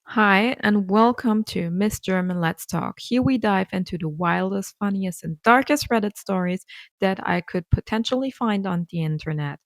Hi, and welcome to Miss German Let's Talk. Here we dive into the wildest, funniest, and darkest Reddit stories that I could potentially find on the internet.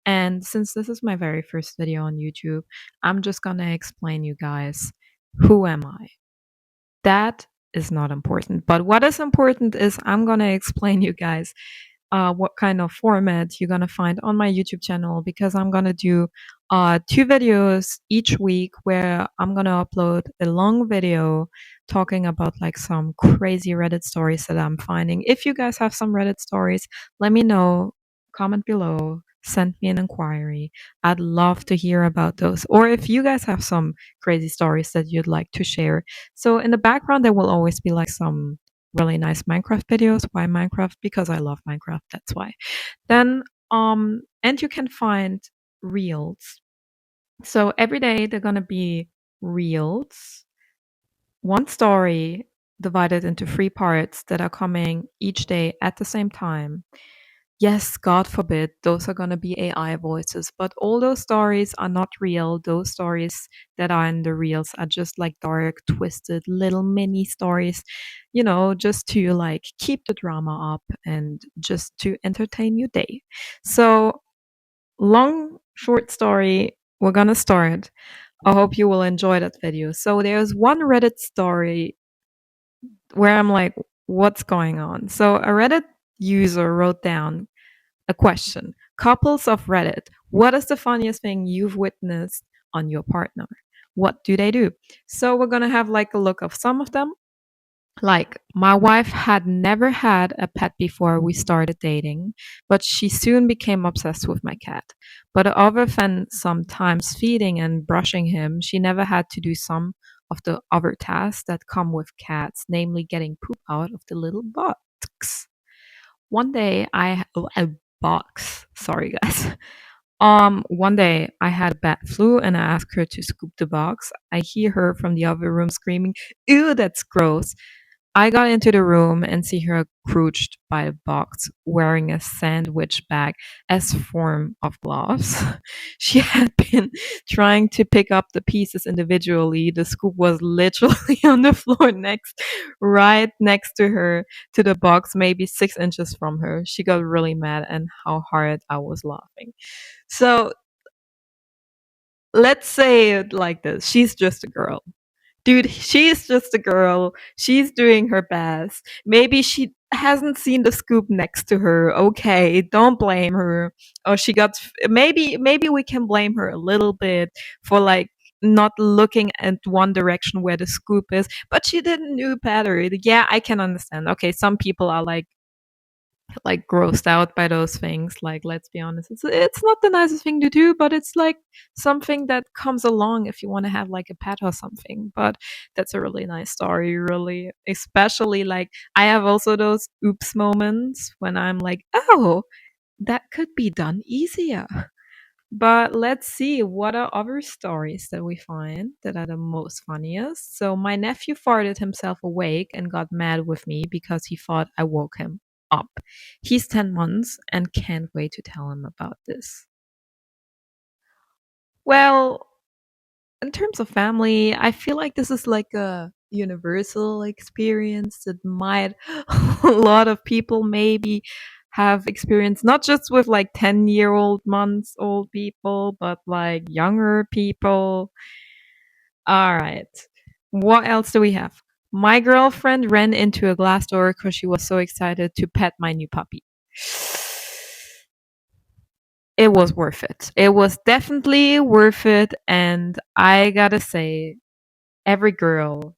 And since this is my very first video on YouTube, I'm just gonna explain you guys who am I? That is not important. But what is important is I'm gonna explain you guys what kind of format you're gonna find on my YouTube channel because I'm gonna do two videos each week where I'm gonna upload a long video talking about like some crazy Reddit stories that I'm finding. If you guys have some Reddit stories, let me know. Comment below. Send me an inquiry. I'd love to hear about those. Or if you guys have some crazy stories that you'd like to share. So in the background, there will always be like some really nice Minecraft videos. Why Minecraft? Because I love Minecraft. That's why. Then, and you can find reels. So every day they're gonna be reels, one story divided into three parts that are coming each day at the same time. Yes, God forbid, those are going to be AI voices, but all those stories are not real. Those stories that are in the reels are just like dark, twisted little mini stories, just to like keep the drama up and just to entertain your day. So, long, short story, we're going to start. I hope you will enjoy that video. So, there's one Reddit story where I'm like, what's going on? So, a Reddit user wrote down a question. Couples of Reddit, what is the funniest thing you've witnessed on your partner? What do they do? So we're going to have like a look of some of them. Like, my wife had never had a pet before we started dating, but she soon became obsessed with my cat. But other than sometimes feeding and brushing him, she never had to do some of the other tasks that come with cats, namely getting poop out of the little box. One day a box. Sorry, guys. One day I had a bat flu and I asked her to scoop the box. I hear her from the other room screaming, "Ew, that's gross." I got into the room and see her crouched by a box wearing a sandwich bag as form of gloves. She had been trying to pick up the pieces individually. The scoop was literally on the floor right next to her, to the box, maybe 6 inches from her. She got really mad and how hard I was laughing. So let's say it like this. She's just a girl. Dude, she's just a girl. She's doing her best. Maybe she hasn't seen the scoop next to her. Okay, don't blame her. Or she got maybe we can blame her a little bit for like not looking at one direction where the scoop is, but she didn't know better. Yeah, I can understand. Okay, some people are like grossed out by those things. Like, let's be honest, it's not the nicest thing to do, but it's like something that comes along if you want to have like a pet or something. But that's a really nice story, really. Especially like I have also those oops moments when I'm like, oh, that could be done easier. But let's see, what are other stories that we find that are the most funniest? So, my nephew farted himself awake and got mad with me because he thought I woke him up. He's 10 months and can't wait to tell him about this. Well, in terms of family, I feel like this is like a universal experience that might a lot of people maybe have experienced, not just with like 10-year-old months old people, but like younger people. All right. What else do we have? My girlfriend ran into a glass door because she was so excited to pet my new puppy. It was worth it. It was definitely worth it. And I gotta say, every girl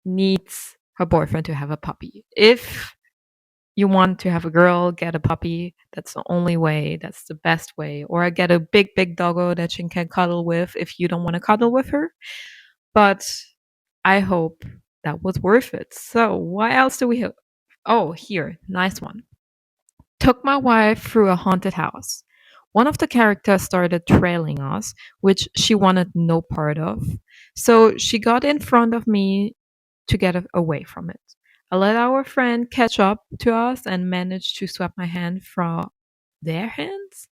needs her boyfriend to have a puppy. If you want to have a girl, get a puppy. That's the only way. That's the best way. Or get a big, big doggo that she can cuddle with if you don't want to cuddle with her. But I hope that was worth it. So, what else do we have? Oh, here, nice one. Took my wife through a haunted house. One of the characters started trailing us, which she wanted no part of. So she got in front of me to get away from it. I let our friend catch up to us and managed to swap my hand from their hands.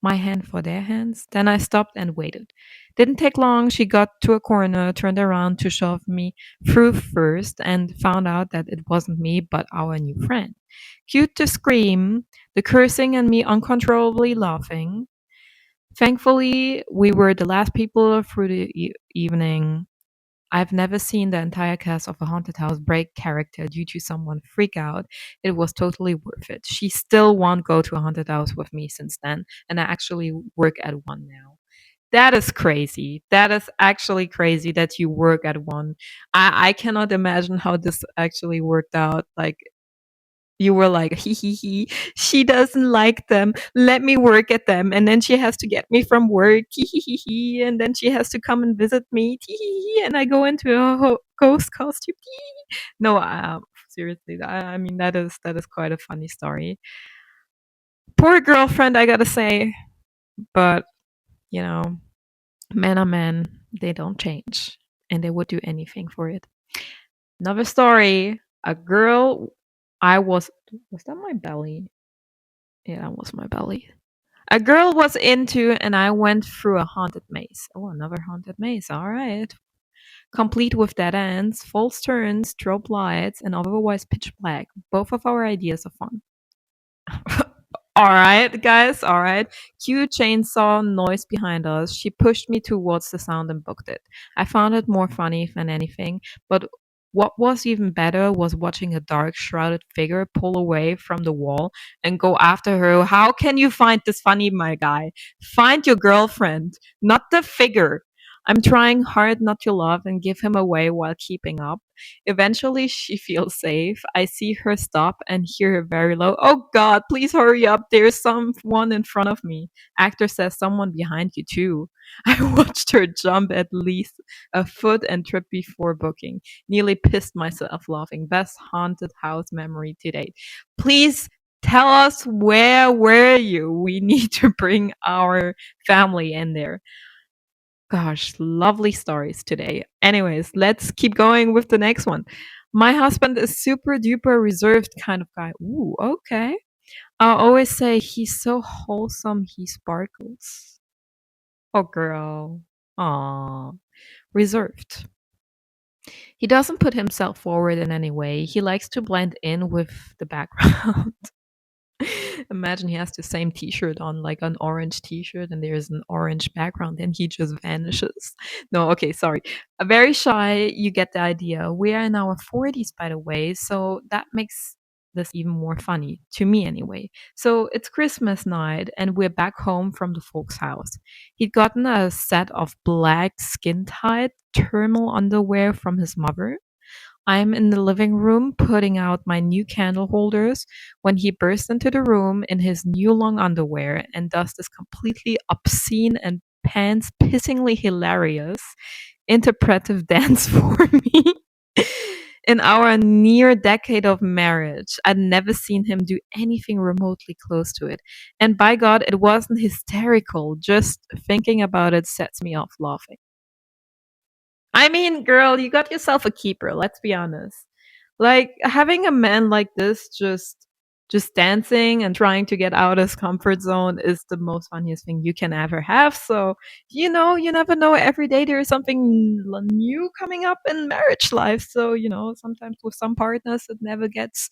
my hand for their hands. Then I stopped and waited. Didn't take long. She got to a corner, turned around to shove me through first, and found out that it wasn't me, but our new friend. Cute to scream, the cursing and me uncontrollably laughing. Thankfully, we were the last people through the evening. I've never seen the entire cast of a haunted house break character due to someone freak out. It was totally worth it. She still won't go to a haunted house with me since then, and I actually work at one now. That is crazy. That is actually crazy that you work at one. I cannot imagine how this actually worked out. Like, you were like, hee hee hee, she doesn't like them. Let me work at them. And then she has to get me from work. Hee hee hee hee. And then she has to come and visit me. Hee hee hee. And I go into a ghost costume. Hee. No, seriously, I mean, that is quite a funny story. Poor girlfriend, I gotta say. But, you know, men are men. They don't change. And they would do anything for it. Another story. A girl, was that my belly? Yeah, that was my belly. A girl was into, and I went through a haunted maze. Oh, another haunted maze. All right. Complete with dead ends, false turns, strobe lights, and otherwise pitch black. Both of our ideas of fun. All right, guys. All right. Cue chainsaw noise behind us. She pushed me towards the sound and booked it. I found it more funny than anything, but what was even better was watching a dark, shrouded figure pull away from the wall and go after her. How can you find this funny, my guy? Find your girlfriend, not the figure. I'm trying hard not to laugh and give him away while keeping up. Eventually, she feels safe. I see her stop and hear her very low, "Oh God, please hurry up. There's someone in front of me." Actor says, "Someone behind you, too." I watched her jump at least a foot and trip before booking. Nearly pissed myself laughing. Best haunted house memory to date. Please tell us, where were you? We need to bring our family in there. Gosh, lovely stories today. Anyways, let's keep going with the next one. My husband is super duper reserved kind of guy. Ooh, okay. I always say he's so wholesome, he sparkles. Oh, girl. Aw, reserved. He doesn't put himself forward in any way. He likes to blend in with the background. Imagine he has the same t-shirt on, like an orange t-shirt, and there's an orange background, and he just vanishes. No, okay, sorry. Very shy, you get the idea. We are in our 40s, by the way, so that makes this even more funny, to me anyway. So it's Christmas night, and we're back home from the folks' house. He'd gotten a set of black skin-tight thermal underwear from his mother. I'm in the living room putting out my new candle holders when he bursts into the room in his new long underwear and does this completely obscene and pants pissingly hilarious interpretive dance for me. In our near decade of marriage, I'd never seen him do anything remotely close to it. And by God, it wasn't hysterical. Just thinking about it sets me off laughing. I mean, girl, you got yourself a keeper, let's be honest. Like, having a man like this just dancing and trying to get out his comfort zone is the most funniest thing you can ever have. So, you never know. Every day there is something new coming up in marriage life. So, sometimes with some partners it never gets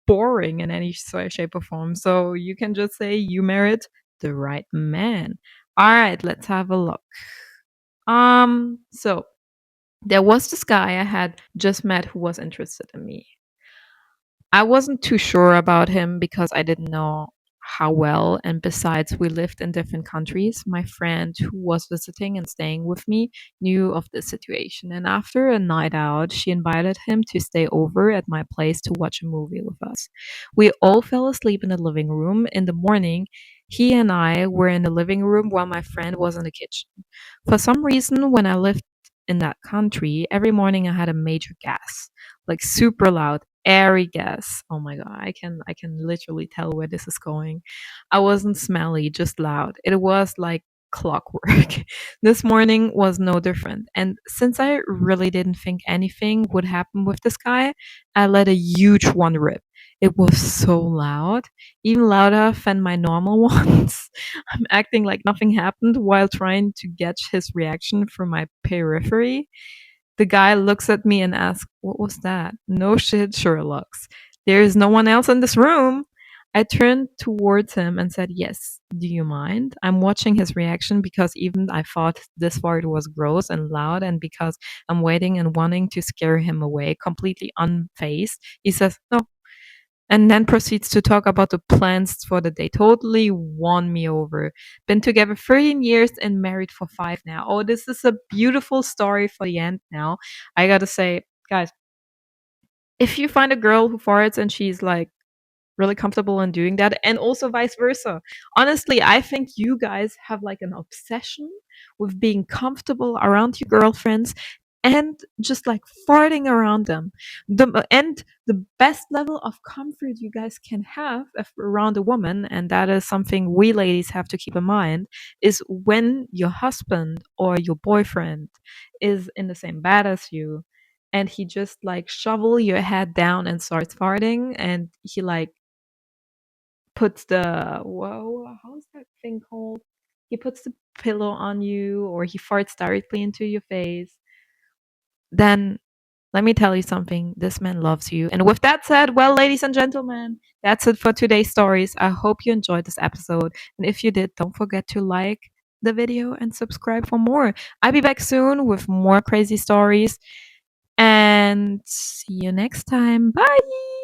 boring in any shape or form. So you can just say you married the right man. All right, let's have a look. So there was this guy I had just met who was interested in me. I wasn't too sure about him because I didn't know how well, and besides, we lived in different countries. My friend who was visiting and staying with me knew of the situation, and after a night out, she invited him to stay over at my place to watch a movie with us. We all fell asleep in the living room. In the morning, he and I were in the living room while my friend was in the kitchen. For some reason, when I lived in that country, every morning I had a major gas, like super loud, airy gas. Oh my god, I can literally tell where this is going. I wasn't smelly, just loud. It was like clockwork. This morning was no different. And since I really didn't think anything would happen with this guy, I let a huge one rip. It was so loud, even louder than my normal ones. I'm acting like nothing happened while trying to gauge his reaction through my periphery. The guy looks at me and asks, "What was that?" No shit, Sherlock's. There is no one else in this room. I turned towards him and said, "Yes, do you mind?" I'm watching his reaction because even I thought this part was gross and loud, and because I'm waiting and wanting to scare him away, completely unfazed. He says, "No," and then proceeds to talk about the plans for the day. Totally won me over. Been together 13 years and married for 5 now. Oh, this is a beautiful story for the end now. I gotta say, guys, if you find a girl who farts and she's like really comfortable in doing that, and also vice versa. Honestly, I think you guys have like an obsession with being comfortable around your girlfriends and just like farting around them. The best level of comfort you guys can have around a woman, and that is something we ladies have to keep in mind, is when your husband or your boyfriend is in the same bed as you and he just like shovel your head down and starts farting, and he like puts the whoa, how's that thing called? He puts the pillow on you or he farts directly into your face. Then let me tell you something. This man loves you. And with that said, well, ladies and gentlemen, that's it for today's stories. I hope you enjoyed this episode. And if you did, don't forget to like the video and subscribe for more. I'll be back soon with more crazy stories. And see you next time. Bye.